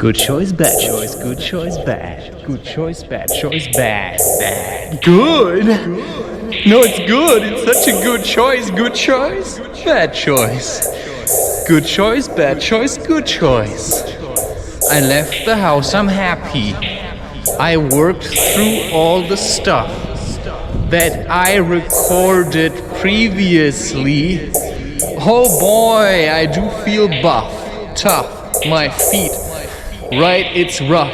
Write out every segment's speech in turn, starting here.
Good choice, bad choice, good choice, bad. Good choice, bad choice, bad. Bad. Good? No, it's good. It's such a good choice. Good choice, bad choice. Good choice, bad choice, good choice. I left the house, I'm happy. I worked through all the stuff that I recorded previously. Oh boy, I do feel buff, tough, my feet. Right, it's rough.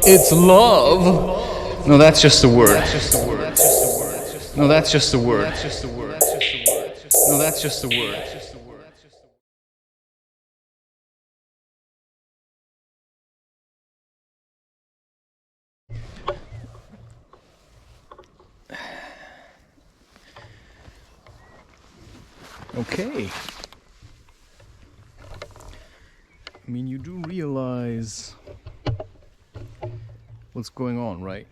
It's love. No, that's just a word. No, that's just a word. No, that's just a word. Okay. I mean, you do realize what's going on, right?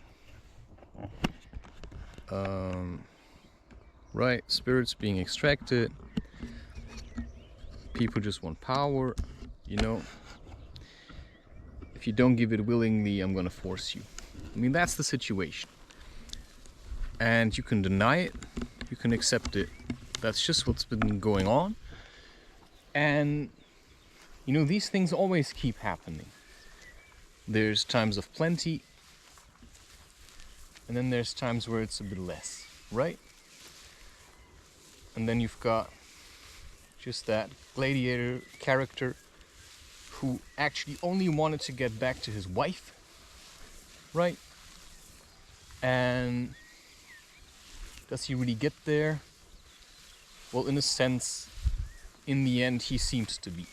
Right, spirits being extracted. People just want power, you know. If you don't give it willingly, I'm gonna force you. I mean, that's the situation. And you can deny it, you can accept it. That's just what's been going on. And, you know, these things always keep happening. There's times of plenty, and then there's times where it's a bit less, right? And then you've got just that gladiator character who actually only wanted to get back to his wife, right? And does he really get there? Well, in a sense, in the end, he seems to be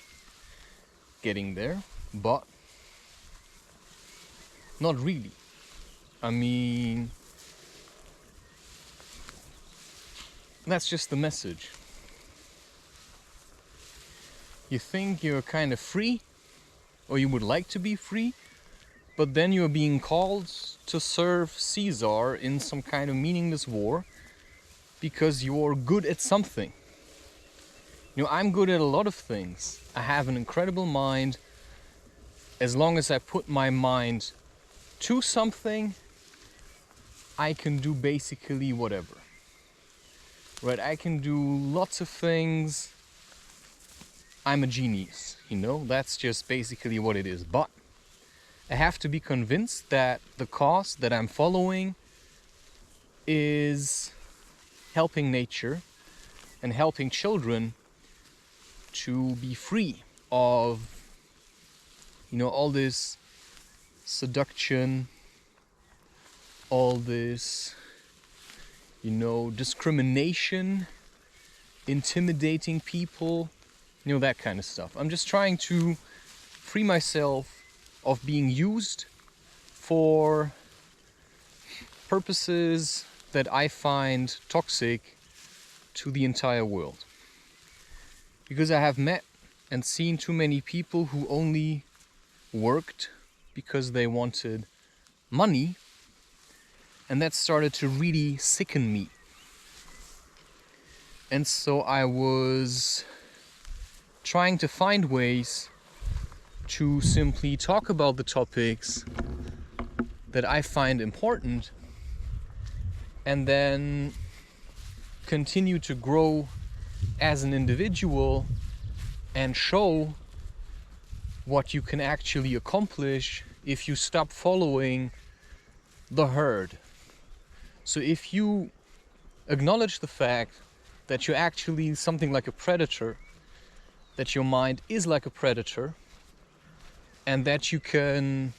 getting there, but not really. I mean, that's just the message. You think you're kind of free, or you would like to be free, but then you're being called to serve Caesar in some kind of meaningless war because you're good at something. You know, I'm good at a lot of things. I have an incredible mind. As long as I put my mind to something, I can do basically whatever. Right? I can do lots of things. I'm a genius, you know? That's just basically what it is. But I have to be convinced that the cause that I'm following is helping nature and helping children to be free of, you know, all this seduction, all this, you know, discrimination, intimidating people, you know, that kind of stuff. I'm just trying to free myself of being used for purposes that I find toxic to the entire world. Because I have met and seen too many people who only worked because they wanted money, and that started to really sicken me. And so I was trying to find ways to simply talk about the topics that I find important and then continue to grow as an individual and show what you can actually accomplish if you stop following the herd. So if you acknowledge the fact that you're actually something like a predator, that your mind is like a predator, and that you can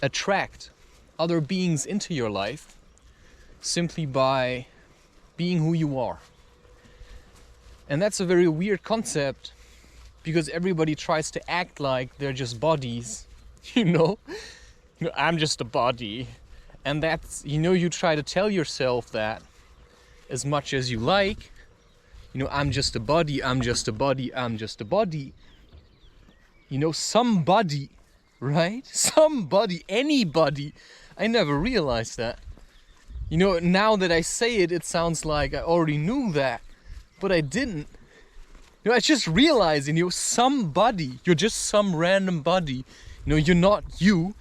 attract other beings into your life simply by being who you are. And that's a very weird concept because everybody tries to act like they're just bodies, you know? I'm just a body. And that's, you know, you try to tell yourself that as much as you like. You know, I'm just a body, I'm just a body, I'm just a body. You know, somebody, right? Somebody, anybody. I never realized that. You know, now that I say it, it sounds like I already knew that, but I didn't. You know, I just realized, you know, somebody, you're just some random body. You know, you're not you,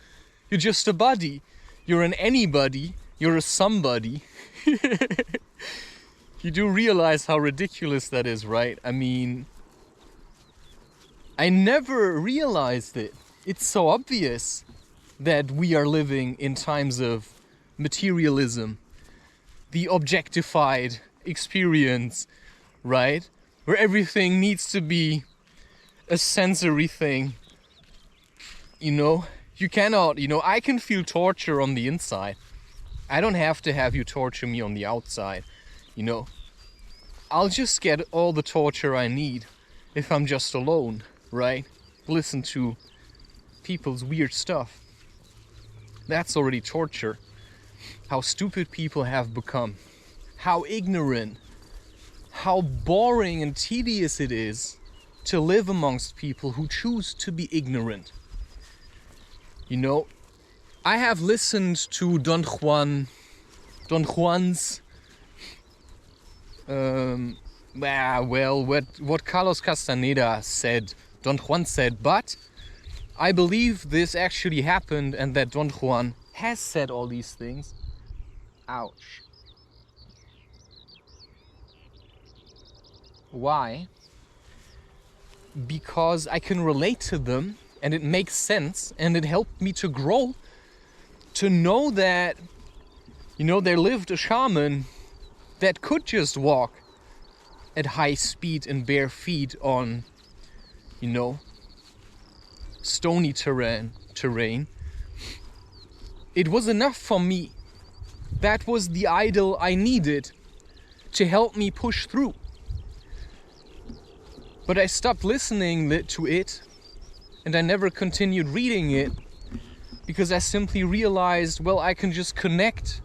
you're just a body. You're an anybody, you're a somebody. You do realize how ridiculous that is, right? I mean, I never realized it. It's so obvious that we are living in times of materialism, the objectified experience, right? Where everything needs to be a sensory thing. You know, you cannot, you know, I can feel torture on the inside. I don't have to have you torture me on the outside, you know. I'll just get all the torture I need if I'm just alone, right? Listen to people's weird stuff. That's already torture. How stupid people have become. How ignorant. How boring and tedious it is to live amongst people who choose to be ignorant. You know, I have listened to Don Juan's what Carlos Castaneda said, Don Juan said, but I believe this actually happened and that Don Juan has said all these things. Ouch. Why? Because I can relate to them and it makes sense and it helped me to grow, to know that, you know, there lived a shaman that could just walk at high speed and bare feet on, you know, stony terrain. It was enough for me. That was the idol I needed to help me push through. But I stopped listening to it and I never continued reading it because I simply realized, well, I can just connect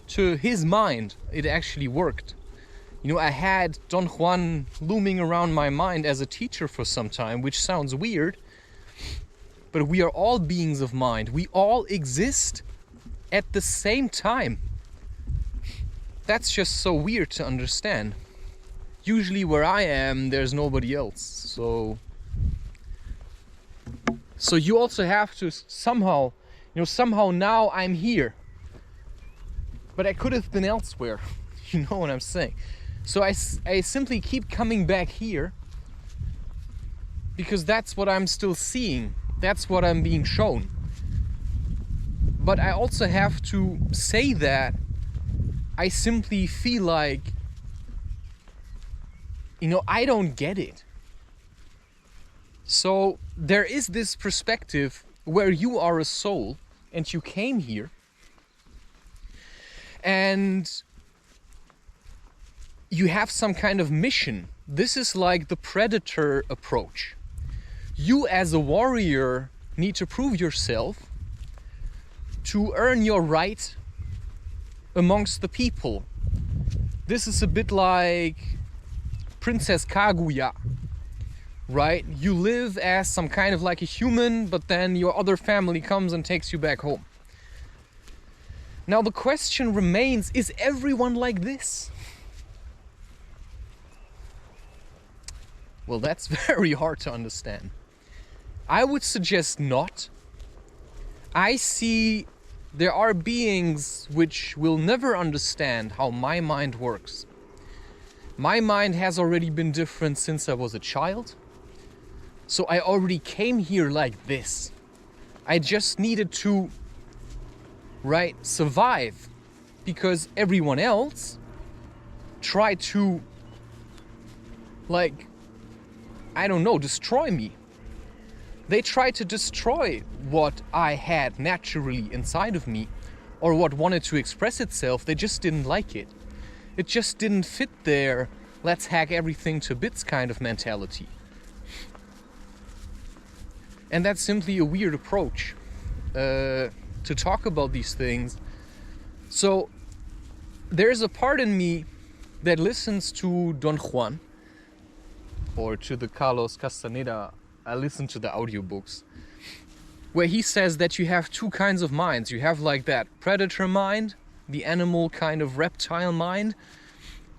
to his mind. It actually worked. You know, I had Don Juan looming around my mind as a teacher for some time, which sounds weird, but we are all beings of mind. We all exist at the same time. That's just so weird to understand. Usually where I am, there's nobody else. So you also have to somehow, you know, somehow now I'm here. But I could have been elsewhere. You know what I'm saying? So I simply keep coming back here because that's what I'm still seeing. That's what I'm being shown. But I also have to say that I simply feel like, you know, I don't get it. So there is this perspective where you are a soul and you came here and you have some kind of mission. This is like the predator approach. You as a warrior need to prove yourself to earn your right amongst the people. This is a bit like Princess Kaguya, right? You live as some kind of like a human, but then your other family comes and takes you back home. Now the question remains, is everyone like this? Well, that's very hard to understand. I would suggest not. I see there are beings which will never understand how my mind works. My mind has already been different since I was a child. So I already came here like this. I just needed to, right, survive. Because everyone else tried to, like, I don't know, destroy me. They tried to destroy what I had naturally inside of me, or what wanted to express itself. They just didn't like it. It just didn't fit their let's hack everything to bits kind of mentality. And that's simply a weird approach to talk about these things. So there's a part in me that listens to Don Juan, or to the Carlos Castaneda. I listen to the audiobooks, where he says that you have two kinds of minds. You have like that predator mind, the animal kind of reptile mind,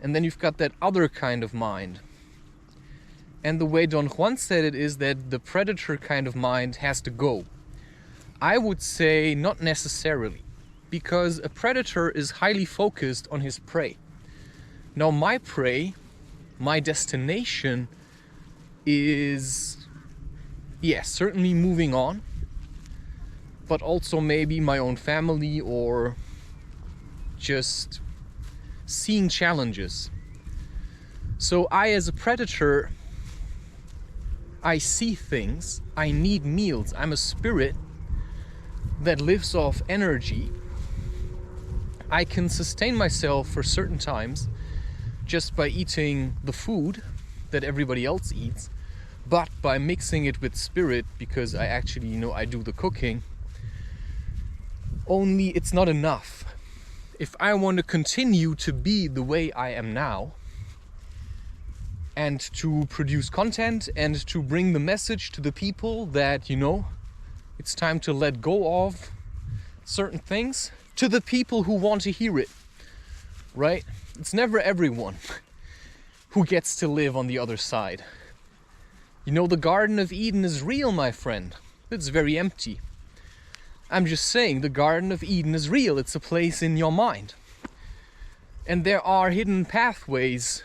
and then you've got that other kind of mind. And the way Don Juan said it is that the predator kind of mind has to go. I would say not necessarily, because a predator is highly focused on his prey. Now my prey, my destination is, yes, certainly moving on, but also maybe my own family or just seeing challenges. So I, as a predator, I see things, I need meals. I'm a spirit that lives off energy. I can sustain myself for certain times just by eating the food that everybody else eats, but by mixing it with spirit, because I actually, I do the cooking, only it's not enough. If I want to continue to be the way I am now, and to produce content and to bring the message to the people that, it's time to let go of certain things, to the people who want to hear it, right? It's never everyone who gets to live on the other side. The Garden of Eden is real, my friend. It's very empty. I'm just saying, the Garden of Eden is real. It's a place in your mind. And there are hidden pathways.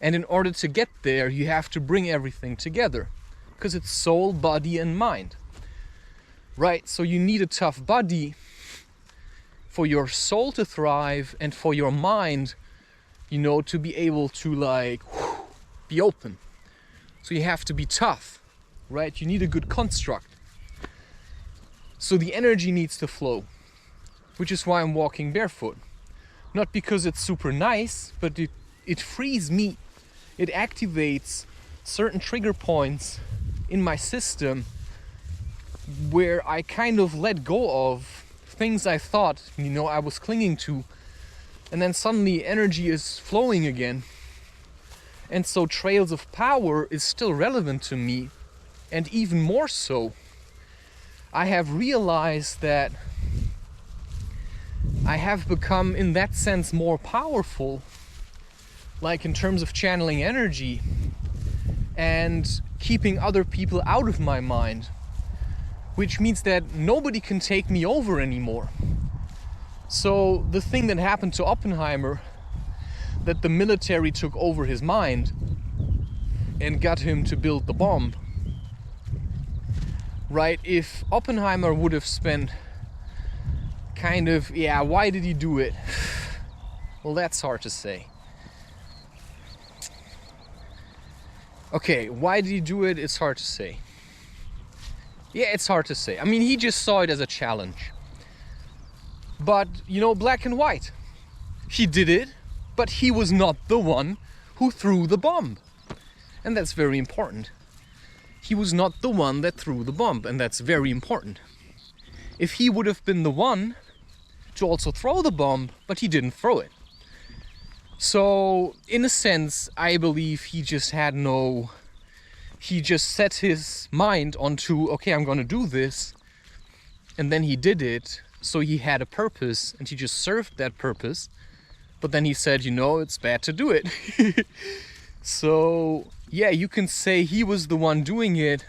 And in order to get there, you have to bring everything together. Because it's soul, body, and mind. Right? So you need a tough body for your soul to thrive and for your mind, to be able to be open. So you have to be tough, right? You need a good construct. So the energy needs to flow, which is why I'm walking barefoot. Not because it's super nice, but it frees me. It activates certain trigger points in my system where I kind of let go of things I thought, I was clinging to. And then suddenly energy is flowing again. And so Trails of Power is still relevant to me. And even more so, I have realized that I have become, in that sense, more powerful, like in terms of channeling energy and keeping other people out of my mind, which means that nobody can take me over anymore. So the thing that happened to Oppenheimer, that the military took over his mind and got him to build the bomb, right? If Oppenheimer would have spent why did he do it? Well, that's hard to say. Okay, why did he do it? It's hard to say. Yeah, it's hard to say. I mean, he just saw it as a challenge. But, black and white. He did it, but he was not the one who threw the bomb. And that's very important. He was not the one that threw the bomb, and that's very important. If he would have been the one to also throw the bomb, but he didn't throw it. So, in a sense, I believe he just set his mind onto, okay, I'm gonna do this, and then he did it, so he had a purpose, and he just served that purpose, but then he said, it's bad to do it. So, yeah, you can say he was the one doing it,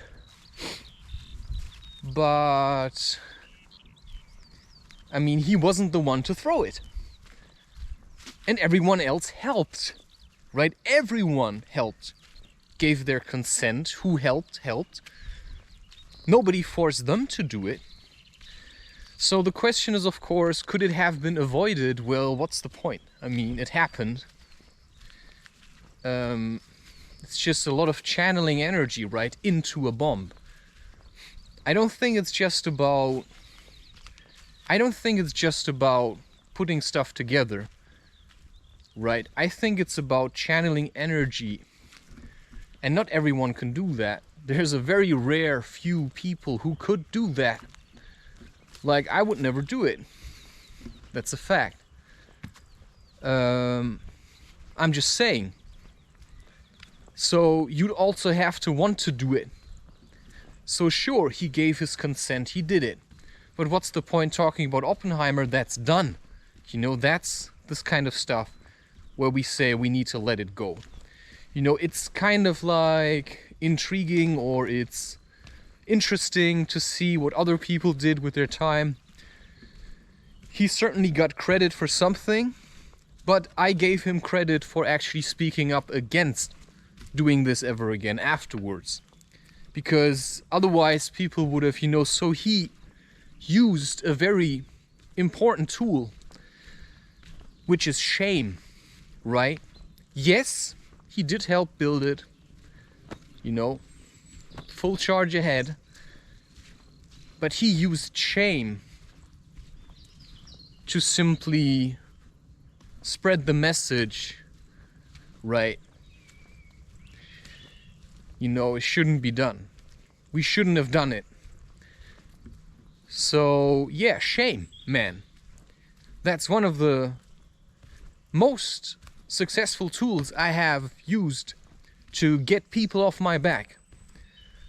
but he wasn't the one to throw it. And everyone else helped, right? Everyone helped, gave their consent. Who helped. Nobody forced them to do it. So the question is, of course, could it have been avoided? Well, what's the point? It happened. It's just a lot of channeling energy, right, into a bomb. I don't think it's just about putting stuff together, right? I think it's about channeling energy. And not everyone can do that. There's a very rare few people who could do that. Like, I would never do it. That's a fact. I'm just saying. So you'd also have to want to do it. So sure, he gave his consent, he did it. But what's the point talking about Oppenheimer? That's done. That's this kind of stuff where we say we need to let it go. You know, it's kind of like intriguing, or it's interesting to see what other people did with their time. He certainly got credit for something, but I gave him credit for actually speaking up against doing this ever again afterwards. Because otherwise people would have, so he used a very important tool, which is shame, right? Yes, he did help build it, full charge ahead, but he used shame to simply spread the message, right? It shouldn't be done. We shouldn't have done it. So yeah, shame, man. That's one of the most successful tools I have used to get people off my back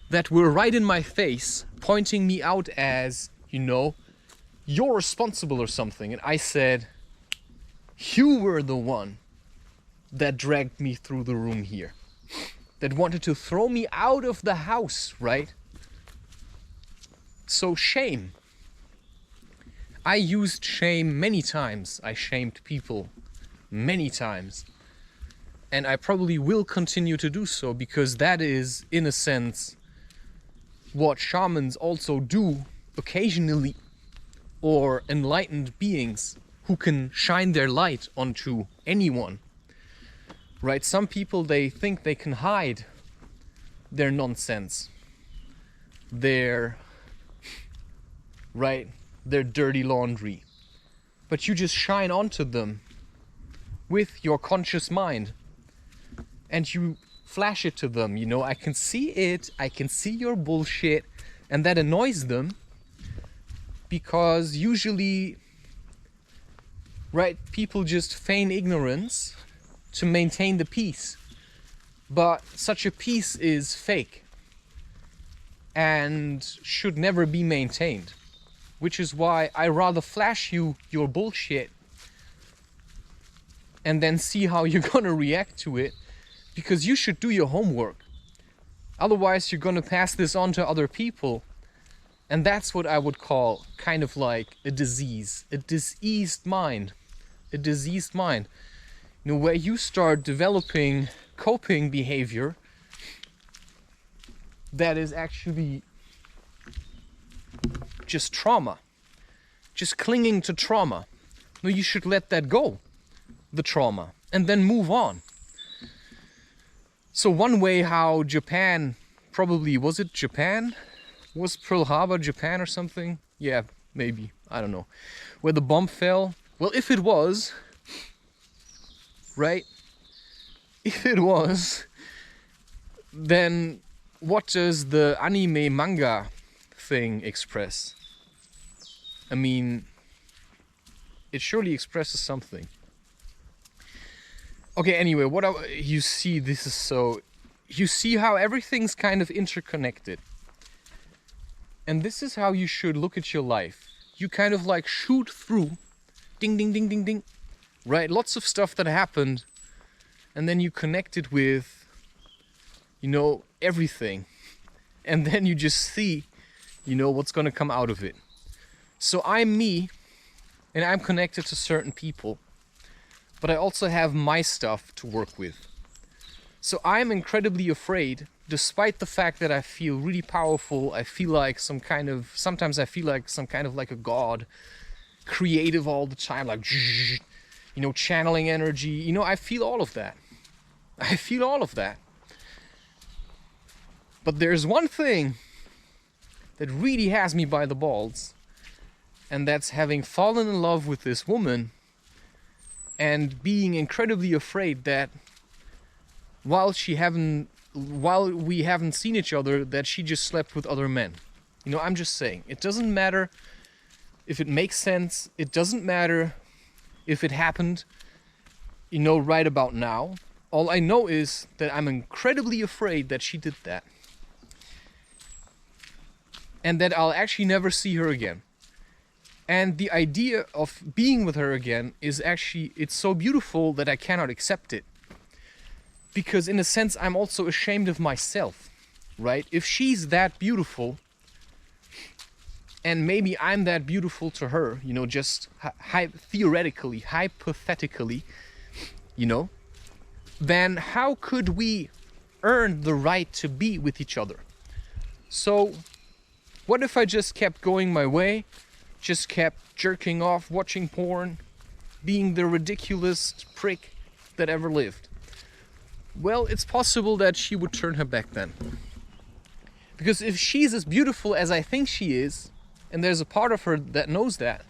that were right in my face, pointing me out as, you're responsible or something. And I said, you were the one that dragged me through the room here, that wanted to throw me out of the house, right? So shame. I used shame many times. I shamed people many times. And I probably will continue to do so, because that is, in a sense, what shamans also do occasionally, or enlightened beings who can shine their light onto anyone. Right? Some people, they think they can hide their nonsense, their dirty laundry. But you just shine onto them with your conscious mind, and you flash it to them. I can see it, I can see your bullshit, and that annoys them, because usually, right, people just feign ignorance to maintain the peace. But such a peace is fake and should never be maintained. Which is why I rather flash you your bullshit and then see how you're gonna react to it, because you should do your homework. Otherwise you're gonna pass this on to other people, and that's what I would call kind of like a disease, a diseased mind. A diseased mind. Where you start developing coping behavior that is actually just trauma, just clinging to trauma. No, you should let that go, the trauma, and then move on. So one way how Japan, probably, was it Japan? Was Pearl Harbor Japan or something? Yeah, maybe, I don't know. Where the bomb fell. Well, if it was, right? If it was, then what does the anime manga thing express? I mean, it surely expresses something. Okay, anyway, you see, this is so... You see how everything's kind of interconnected. And this is how you should look at your life. You kind of like shoot through, ding, ding, ding, ding, ding, right? Lots of stuff that happened, and then you connect it with, everything. And then you just see, what's gonna come out of it. So I'm me, and I'm connected to certain people, but I also have my stuff to work with. So I'm incredibly afraid, despite the fact that I feel really powerful. I feel like sometimes I feel like some kind of like a god, creative all the time, like, channeling energy. I feel all of that. I feel all of that. But there's one thing that really has me by the balls, and that's having fallen in love with this woman and being incredibly afraid that while we haven't seen each other, that she just slept with other men. I'm just saying, it doesn't matter if it makes sense. It doesn't matter if it happened, right about now. All I know is that I'm incredibly afraid that she did that. And that I'll actually never see her again. And the idea of being with her again is actually, it's so beautiful that I cannot accept it. Because in a sense, I'm also ashamed of myself, right? If she's that beautiful, and maybe I'm that beautiful to her, you know, just theoretically, hypothetically, you know, then how could we earn the right to be with each other? So what if I just kept going my way, just kept jerking off, watching porn, being the ridiculous prick that ever lived? Well, it's possible that she would turn her back then. Because if she's as beautiful as I think she is, and there's a part of her that knows that,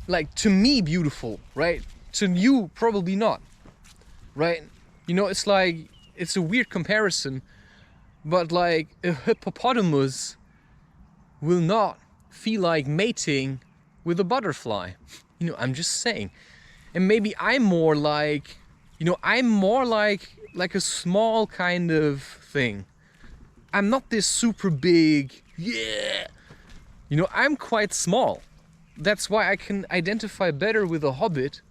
like, to me beautiful, right? To you, probably not, right? You know, it's like, it's a weird comparison, but like a hippopotamus will not feel like mating with a butterfly. You know, I'm just saying. And maybe I'm more like, you know, I'm more like a small kind of thing. I'm not this super big, yeah. You know, I'm quite small. That's why I can identify better with a hobbit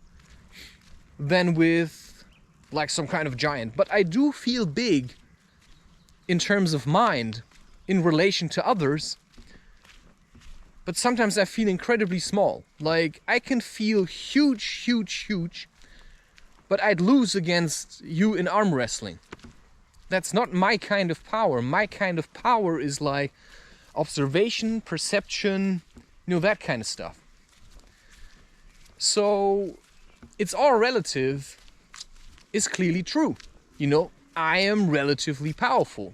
than with like some kind of giant. But I do feel big in terms of mind in relation to others. But sometimes I feel incredibly small. Like, I can feel huge, but I'd lose against you in arm wrestling. That's not my kind of power. My kind of power is like observation, perception, you know, that kind of stuff. So it's all relative is clearly true. You know, I am relatively powerful.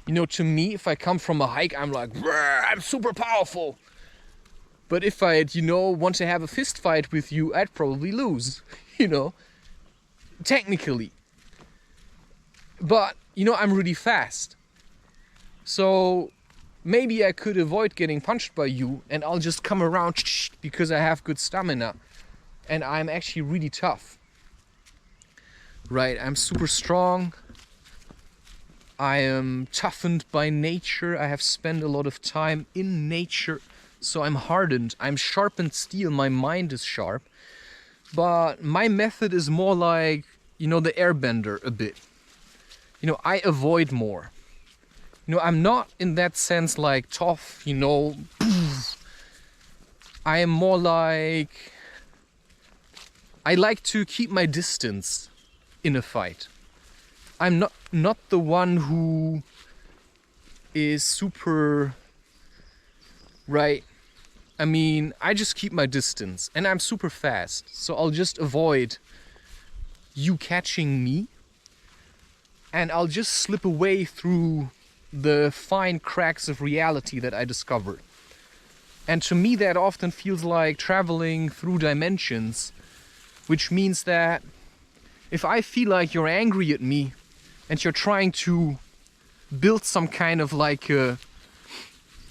You know, to me, if I come from a hike, I'm like, I'm super powerful. But if I'd, you know, want to have a fist fight with you, I'd probably lose, you know, technically. But, you know, I'm really fast. So maybe I could avoid getting punched by you, and I'll just come around because I have good stamina. And I'm actually really tough. Right, I'm super strong. I am toughened by nature. I have spent a lot of time in nature. So I'm hardened. I'm sharpened steel. My mind is sharp. But my method is more like, you know, the airbender a bit. You know, I avoid more. You know, I'm not in that sense like tough, you know. I am more like, I like to keep my distance in a fight. I'm not the one who is super, right? I mean, I just keep my distance, and I'm super fast, so I'll just avoid you catching me, and I'll just slip away through the fine cracks of reality that I discovered. And to me, that often feels like traveling through dimensions, which means that if I feel like you're angry at me and you're trying to build some kind of like a,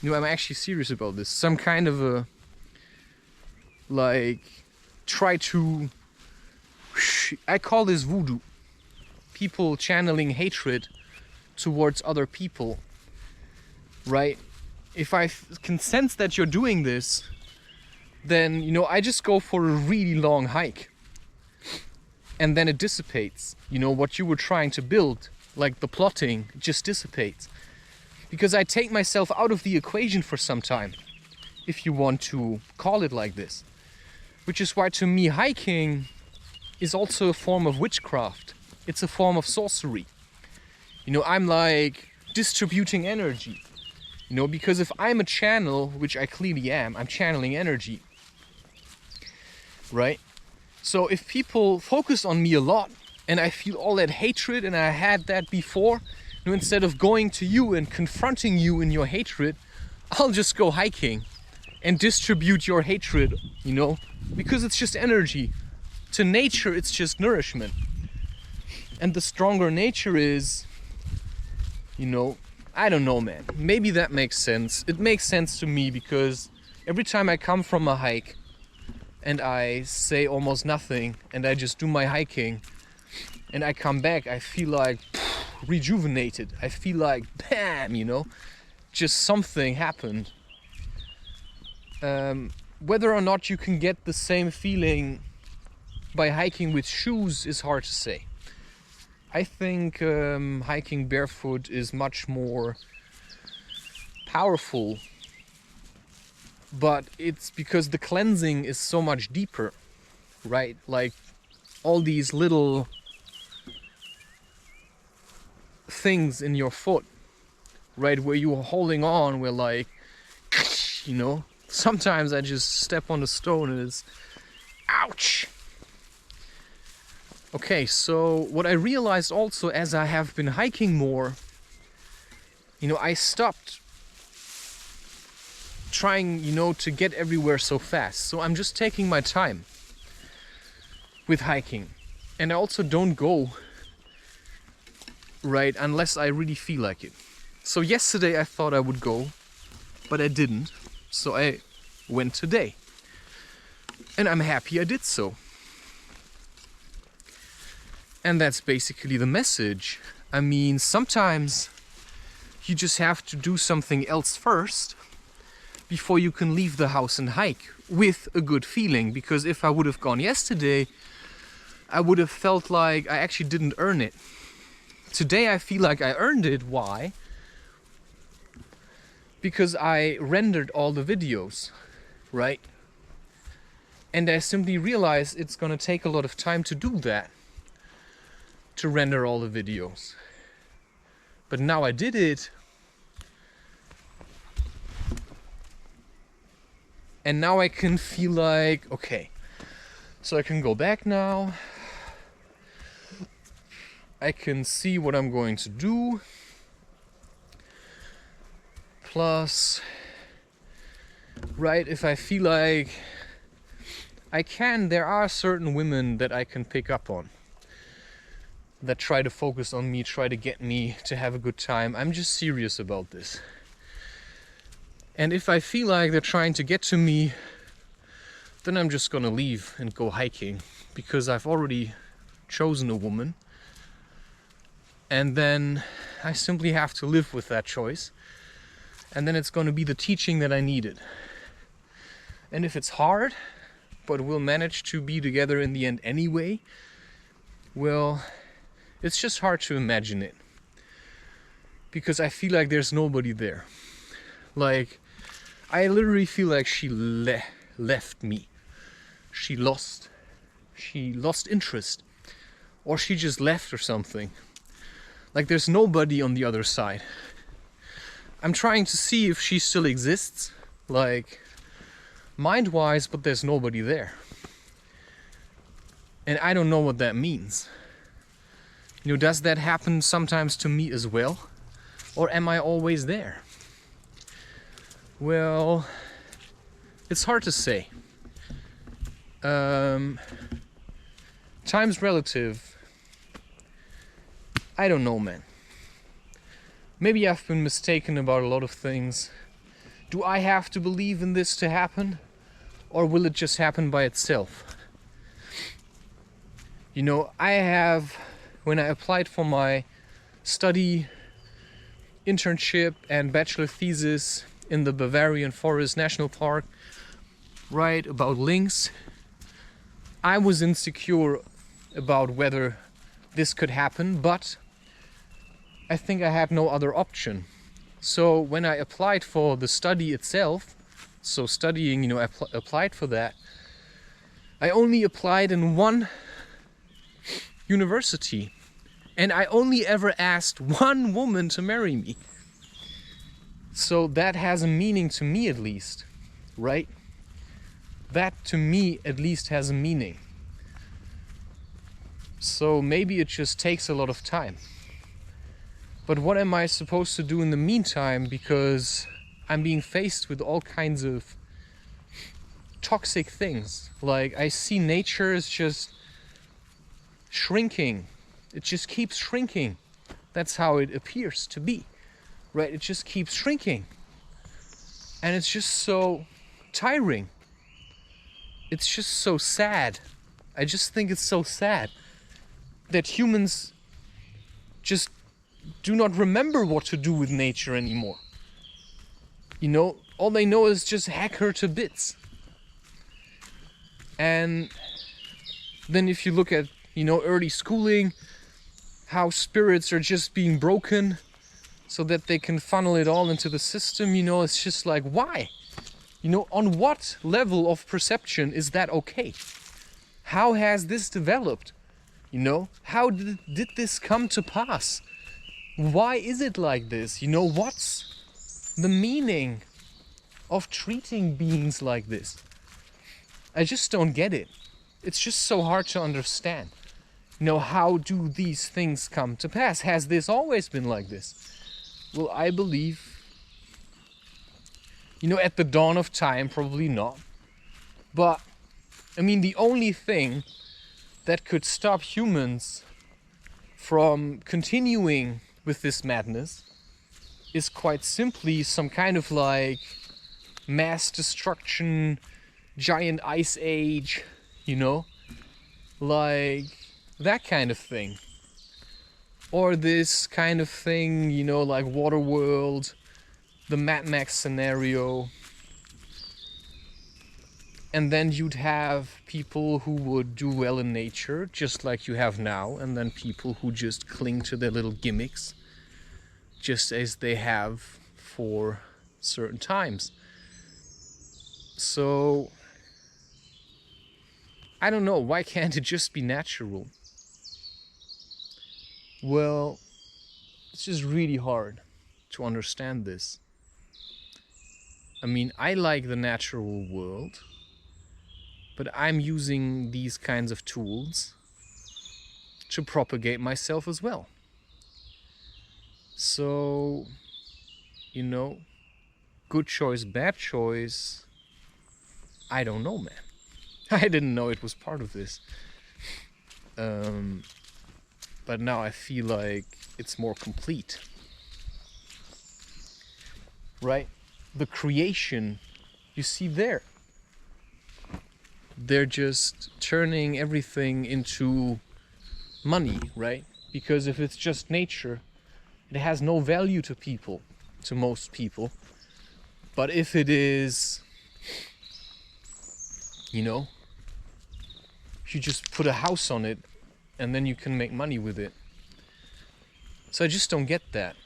you know, I'm actually serious about this, some kind of a, like, try to, I call this voodoo. People channeling hatred towards other people, right? If I can sense that you're doing this, then, you know, I just go for a really long hike. And then it dissipates. You know, what you were trying to build, like the plotting, just dissipates. Because I take myself out of the equation for some time, if you want to call it like this. Which is why, to me, hiking is also a form of witchcraft. It's a form of sorcery. You know, I'm like distributing energy. You know, because if I'm a channel, which I clearly am, I'm channeling energy. Right? So if people focus on me a lot, and I feel all that hatred, and I had that before, you know, instead of going to you and confronting you in your hatred, I'll just go hiking and distribute your hatred, you know, because it's just energy. To nature, it's just nourishment. And the stronger nature is, you know, I don't know, man. Maybe that makes sense. It makes sense to me because every time I come from a hike, and I say almost nothing, and I just do my hiking, and I come back, I feel like rejuvenated. I feel like, bam, you know, just something happened. Whether or not you can get the same feeling by hiking with shoes is hard to say. I think hiking barefoot is much more powerful, but it's because the cleansing is so much deeper, right? Like all these little things in your foot, right, where you are holding on, where like, you know, sometimes I just step on the stone and it's ouch. Okay, so what I realized also as I have been hiking more, you know, I stopped trying, you know, to get everywhere so fast. So I'm just taking my time with hiking. And I also don't go, right, unless I really feel like it. So yesterday I thought I would go, but I didn't. So I went today. And I'm happy I did so. And that's basically the message. I mean, sometimes you just have to do something else first before you can leave the house and hike with a good feeling. Because if I would have gone yesterday, I would have felt like I actually didn't earn it. Today I feel like I earned it. Why? Because I rendered all the videos, right? And I simply realized it's gonna take a lot of time to do that, to render all the videos. But now I did it. And now I can feel like, okay, so I can go back now. I can see what I'm going to do. Plus, right, if I feel like I can, there are certain women that I can pick up on that try to focus on me, try to get me to have a good time. I'm just serious about this. And if I feel like they're trying to get to me, then I'm just gonna leave and go hiking, because I've already chosen a woman. And then I simply have to live with that choice. And then it's gonna be the teaching that I needed. And if it's hard, but we'll manage to be together in the end anyway, well, it's just hard to imagine it. Because I feel like there's nobody there. Like, I literally feel like she left me. She lost interest. Or she just left or something. Like, there's nobody on the other side. I'm trying to see if she still exists, like, mind-wise, but there's nobody there. And I don't know what that means. You know, does that happen sometimes to me as well? Or am I always there? Well, it's hard to say. Time's relative. I don't know, man. Maybe I've been mistaken about a lot of things. Do I have to believe in this to happen? Or will it just happen by itself? You know, when I applied for my study, internship and bachelor thesis in the Barbarian Forest National Park, right, about lynx, I was insecure about whether this could happen, but I think I had no other option. So when I applied for the study itself, so studying, you know, I applied for that, I only applied in one university. And I only ever asked one woman to marry me. So that has a meaning to me, at least, right? That to me at least has a meaning. So maybe it just takes a lot of time. But what am I supposed to do in the meantime? Because I'm being faced with all kinds of toxic things. Like, I see nature is just shrinking. It just keeps shrinking. That's how it appears to be, right? It just keeps shrinking. And it's just so tiring. It's just so sad. I just think it's so sad that humans just do not remember what to do with nature anymore. You know, all they know is just hack her to bits. And then if you look at, you know, early schooling, how spirits are just being broken so that they can funnel it all into the system. You know, it's just like, why? You know, on what level of perception is that okay? How has this developed? You know, how did this come to pass? Why is it like this? You know, what's the meaning of treating beings like this? I just don't get it. It's just so hard to understand. You know, how do these things come to pass? Has this always been like this? Well, I believe, you know, at the dawn of time, probably not. But, I mean, the only thing that could stop humans from continuing with this madness is quite simply some kind of like mass destruction, giant ice age, you know, like that kind of thing. Or this kind of thing, you know, like Waterworld, the Mad Max scenario. And then you'd have people who would do well in nature, just like you have now, and then people who just cling to their little gimmicks, just as they have for certain times. So, I don't know, why can't it just be natural? Well, it's just really hard to understand this. I mean, I like the natural world, but I'm using these kinds of tools to propagate myself as well. So, you know, good choice, bad choice, I don't know, man. I didn't know it was part of this. But now I feel like it's more complete. Right? The creation, you see there. They're just turning everything into money, right? Because if it's just nature, it has no value to people, to most people. But if it is, you know, you just put a house on it and then you can make money with it. So I just don't get that.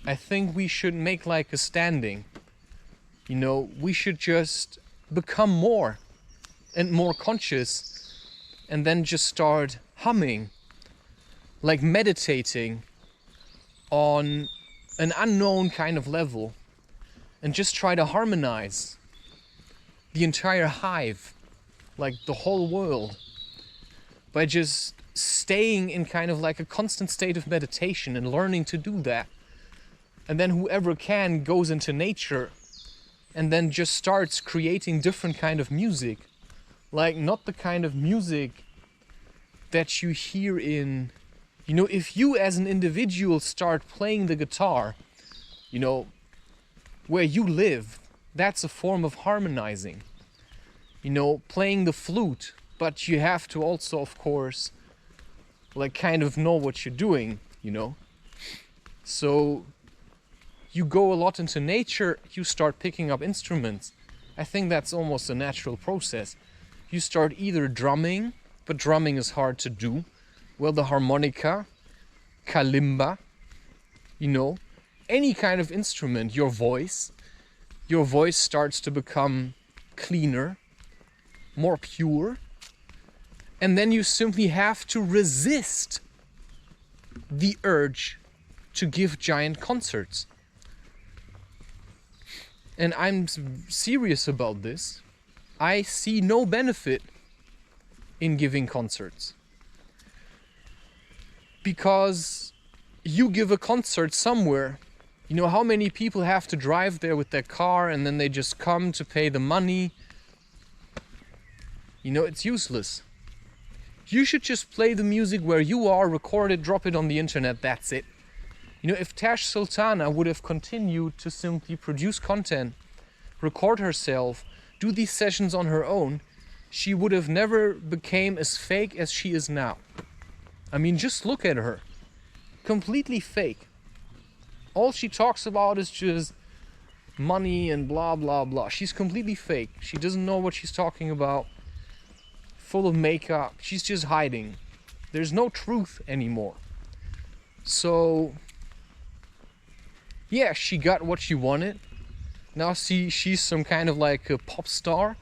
I think we should make like a standing. You know, we should just become more and more conscious, and then just start humming, like meditating on an unknown kind of level, and just try to harmonize the entire hive, like the whole world, by just staying in kind of like a constant state of meditation and learning to do that. And then whoever can goes into nature and then just starts creating different kind of music. Like not the kind of music that you hear in, you know, if you as an individual start playing the guitar, you know, where you live, that's a form of harmonizing. You know, playing the flute, but you have to also, of course, like kind of know what you're doing, you know. So you go a lot into nature, you start picking up instruments. I think that's almost a natural process. You start either drumming, but drumming is hard to do. Well, the harmonica, kalimba, you know, any kind of instrument, your voice starts to become cleaner, more pure. And then you simply have to resist the urge to give giant concerts. And I'm serious about this. I see no benefit in giving concerts. Because you give a concert somewhere, you know how many people have to drive there with their car and then they just come to pay the money? You know, it's useless. You should just play the music where you are, record it, drop it on the internet, that's it. You know, if Tash Sultana would have continued to simply produce content, record herself, do these sessions on her own, she would have never became as fake as she is now. I mean, just look at her. Completely fake. All she talks about is just money and blah, blah, blah. She's completely fake. She doesn't know what she's talking about. Full of makeup. She's just hiding. There's no truth anymore. So yeah, she got what she wanted. Now she's some kind of like a pop star,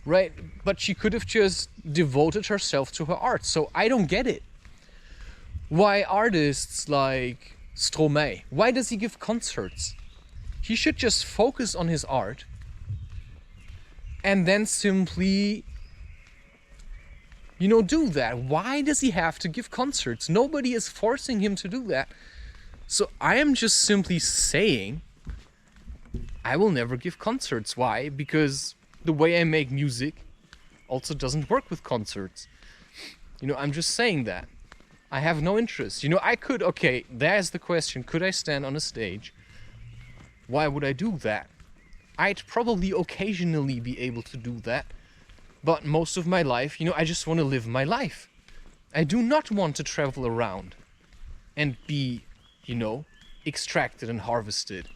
right? But she could have just devoted herself to her art. So I don't get it. Why artists like Stromae, why does he give concerts? He should just focus on his art and then simply, do that. Why does he have to give concerts? Nobody is forcing him to do that. So I am just simply saying I will never give concerts. Why? Because the way I make music also doesn't work with concerts. I'm just saying that. I have no interest. I could, okay, there's the question. Could I stand on a stage? Why would I do that? I'd probably occasionally be able to do that. But most of my life, I just want to live my life. I do not want to travel around and be, extracted and harvested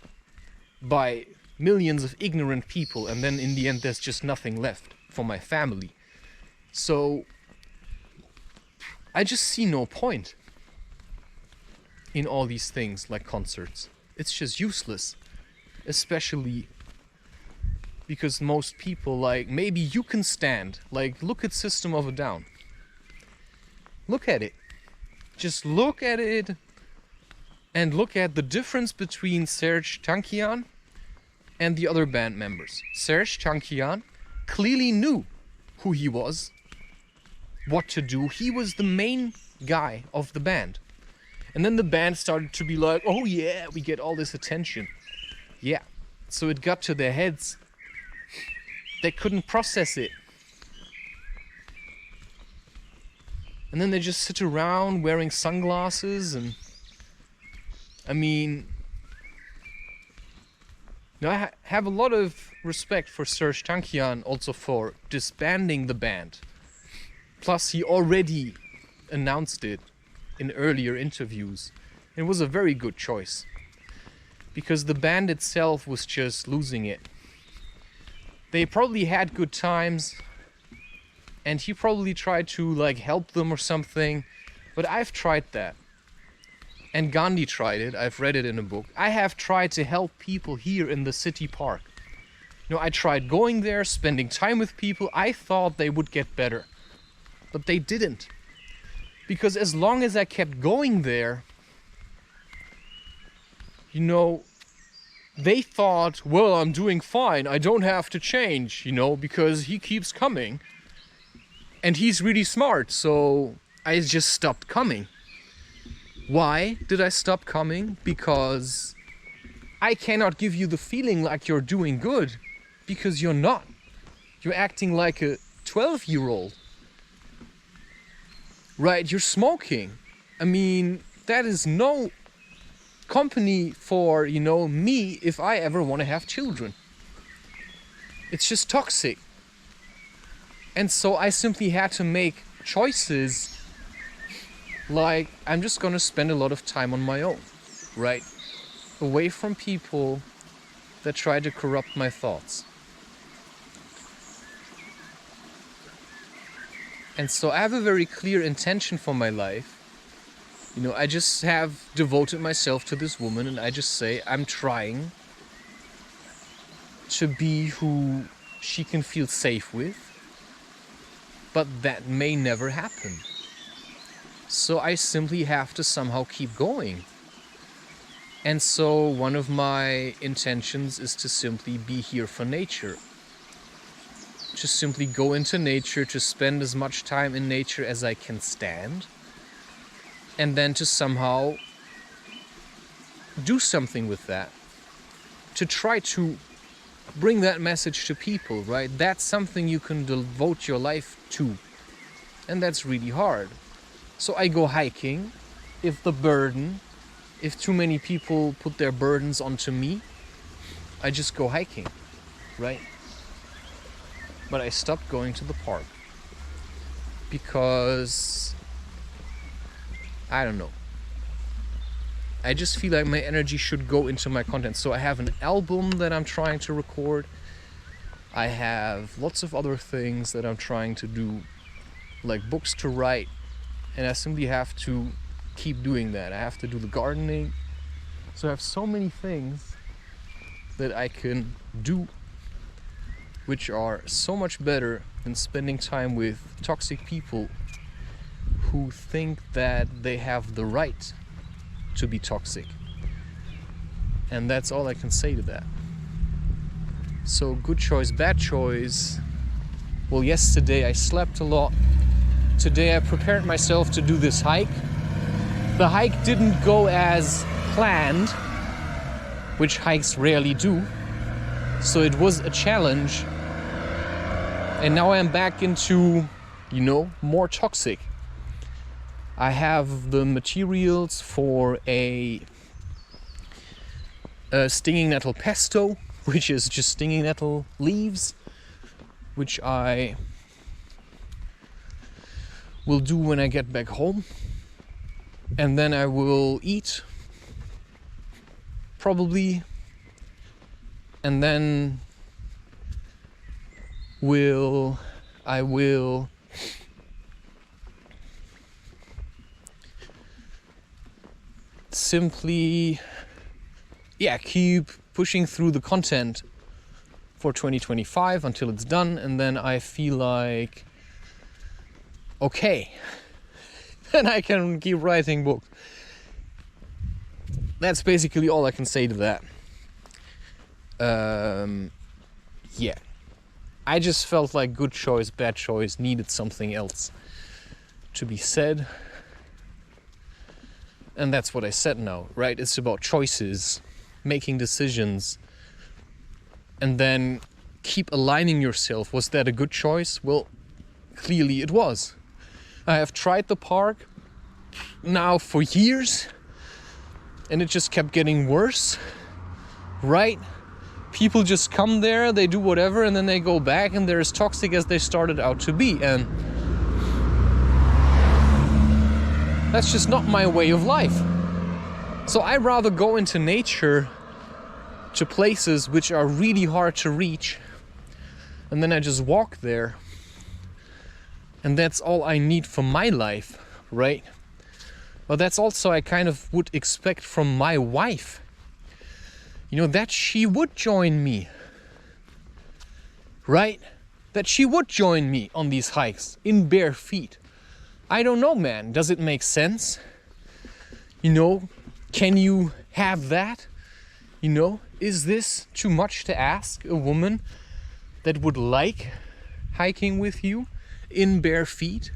by millions of ignorant people, and then in the end there's just nothing left for my family. So I just see no point in all these things like concerts. It's just useless, especially because most people, like, maybe you can stand, like, look at System of a Down. Look at it. Just look at it and look at the difference between Serj Tankian and the other band members. Serj Tankian clearly knew who he was, what to do. He was the main guy of the band. And then the band started to be like, oh yeah, we get all this attention. Yeah. So it got to their heads. They couldn't process it. And then they just sit around wearing sunglasses and... I have a lot of respect for Serj Tankian also for disbanding the band. Plus, he already announced it in earlier interviews. It was a very good choice. Because the band itself was just losing it. They probably had good times. And he probably tried to, like, help them or something. But I've tried that. And Gandhi tried it. I've read it in a book. I have tried to help people here in the city park. I tried going there, spending time with people. I thought they would get better. But they didn't. Because as long as I kept going there, they thought, well, I'm doing fine. I don't have to change, because he keeps coming. And he's really smart, so I just stopped coming. Why did I stop coming? Because I cannot give you the feeling like you're doing good. Because you're not. You're acting like a 12-year-old. Right, you're smoking. That is no company for, me if I ever want to have children. It's just toxic. And so I simply had to make choices like, I'm just gonna spend a lot of time on my own, right? Away from people that try to corrupt my thoughts. And so I have a very clear intention for my life. I just have devoted myself to this woman, and I just say I'm trying to be who she can feel safe with. But that may never happen. So I simply have to somehow keep going. And so one of my intentions is to simply be here for nature. To simply go into nature, to spend as much time in nature as I can stand. And then to somehow do something with that. To try to bring that message to people, right? That's something you can devote your life to. And that's really hard. So I go hiking. If too many people put their burdens onto me, I just go hiking, right? But I stopped going to the park. Because, I don't know. I just feel like my energy should go into my content. So I have an album that I'm trying to record. I have lots of other things that I'm trying to do, like books to write. And I simply have to keep doing that. I have to do the gardening. So I have so many things that I can do which are so much better than spending time with toxic people who think that they have the right to be toxic. And that's all I can say to that. So good choice, bad choice. Well, yesterday I slept a lot. Today I prepared myself to do this hike. The hike didn't go as planned, which hikes rarely do. So it was a challenge. And now I'm back into, more toxic. I have the materials for a stinging nettle pesto, which is just stinging nettle leaves, which I will do when I get back home. And then I will eat, probably, and then I will simply keep pushing through the content for 2025 until it's done, and then I feel like okay, then I can keep writing books. That's basically all I can say to that. I just felt like good choice, bad choice needed something else to be said. And that's what I said now, right? It's about choices, making decisions, and then keep aligning yourself. Was that a good choice? Well, clearly it was. I have tried the park now for years, and it just kept getting worse, right? People just come there, they do whatever, and then they go back, and they're as toxic as they started out to be. And that's just not my way of life. So I'd rather go into nature, to places which are really hard to reach, and then I just walk there. And that's all I need for my life, right? But that's also I kind of would expect from my wife. That she would join me, right? That she would join me on these hikes in bare feet. I don't know, man. Does it make sense? Can you have that? Is this too much to ask a woman that would like hiking with you in bare feet?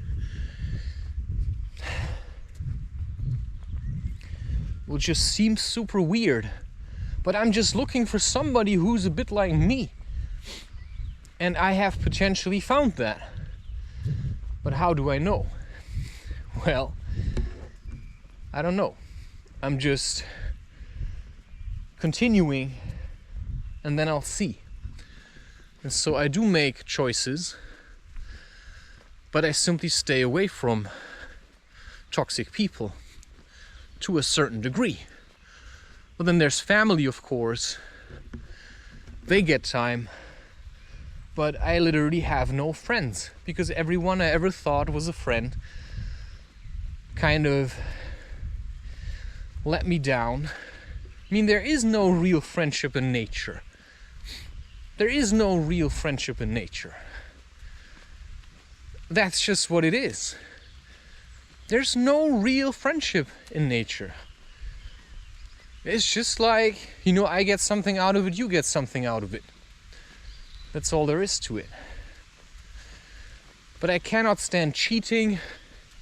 Well, it just seems super weird. But I'm just looking for somebody who's a bit like me. And I have potentially found that. But how do I know? Well, I don't know. I'm just continuing, and then I'll see. And so I do make choices, but I simply stay away from toxic people to a certain degree. But then there's family, of course. They get time. But I literally have no friends, because everyone I ever thought was a friend kind of let me down. I mean, there is no real friendship in nature. There is no real friendship in nature. That's just what it is. There's no real friendship in nature. It's just like, I get something out of it, you get something out of it. That's all there is to it. But I cannot stand cheating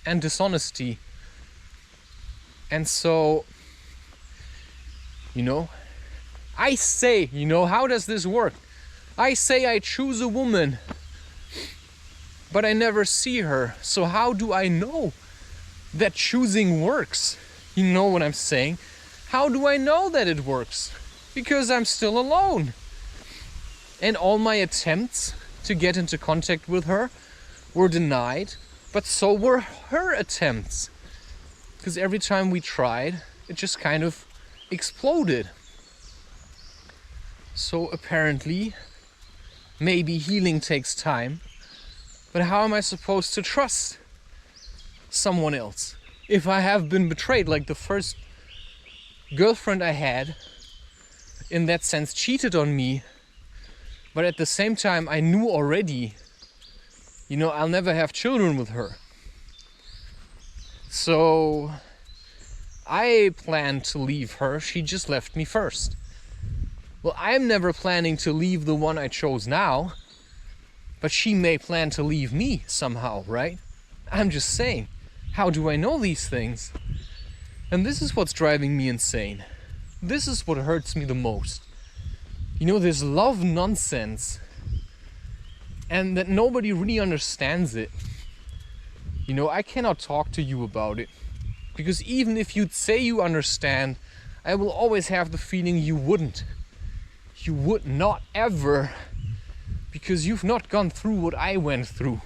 and dishonesty. And so, I say, how does this work? I say I choose a woman, but I never see her. So how do I know that choosing works? You know what I'm saying? How do I know that it works? Because I'm still alone. And all my attempts to get into contact with her were denied, but so were her attempts. Because every time we tried, it just kind of exploded. So apparently, maybe healing takes time, but how am I supposed to trust someone else? if I have been betrayed, like the first girlfriend I had, in that sense, cheated on me, but at the same time I knew already, I'll never have children with her. So I planned to leave her, she just left me first. Well, I'm never planning to leave the one I chose now, but she may plan to leave me somehow, right? I'm just saying, how do I know these things? And this is what's driving me insane. This is what hurts me the most. This love nonsense, and that nobody really understands it. I cannot talk to you about it, because even if you'd say you understand, I will always have the feeling you wouldn't. You would not ever, because you've not gone through what I went through.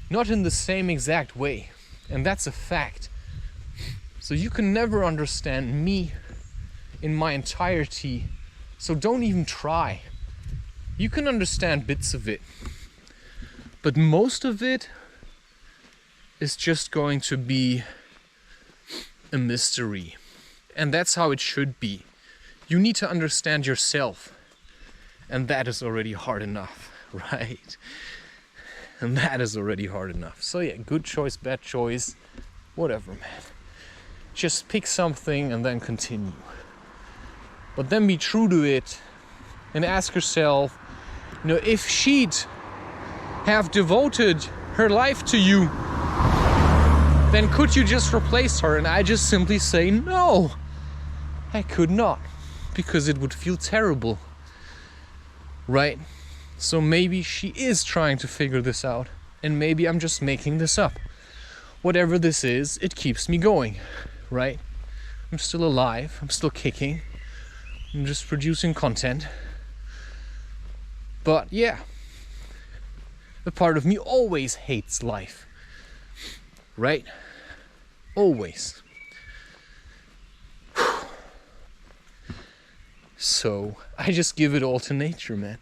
Not in the same exact way, and that's a fact. So you can never understand me in my entirety, so don't even try. You can understand bits of it, but most of it is just going to be a mystery. And that's how it should be. You need to understand yourself, and that is already hard enough, right? And that is already hard enough. So yeah, good choice, bad choice, whatever, man. Just pick something and then continue. But then be true to it and ask yourself, if she'd have devoted her life to you, then could you just replace her? And I just simply say, no, I could not, because it would feel terrible, right? So maybe she is trying to figure this out, and maybe I'm just making this up. Whatever this is, it keeps me going, right? I'm still alive, I'm still kicking, I'm just producing content. But yeah, the part of me always hates life, right? Always. So I just give it all to nature, man.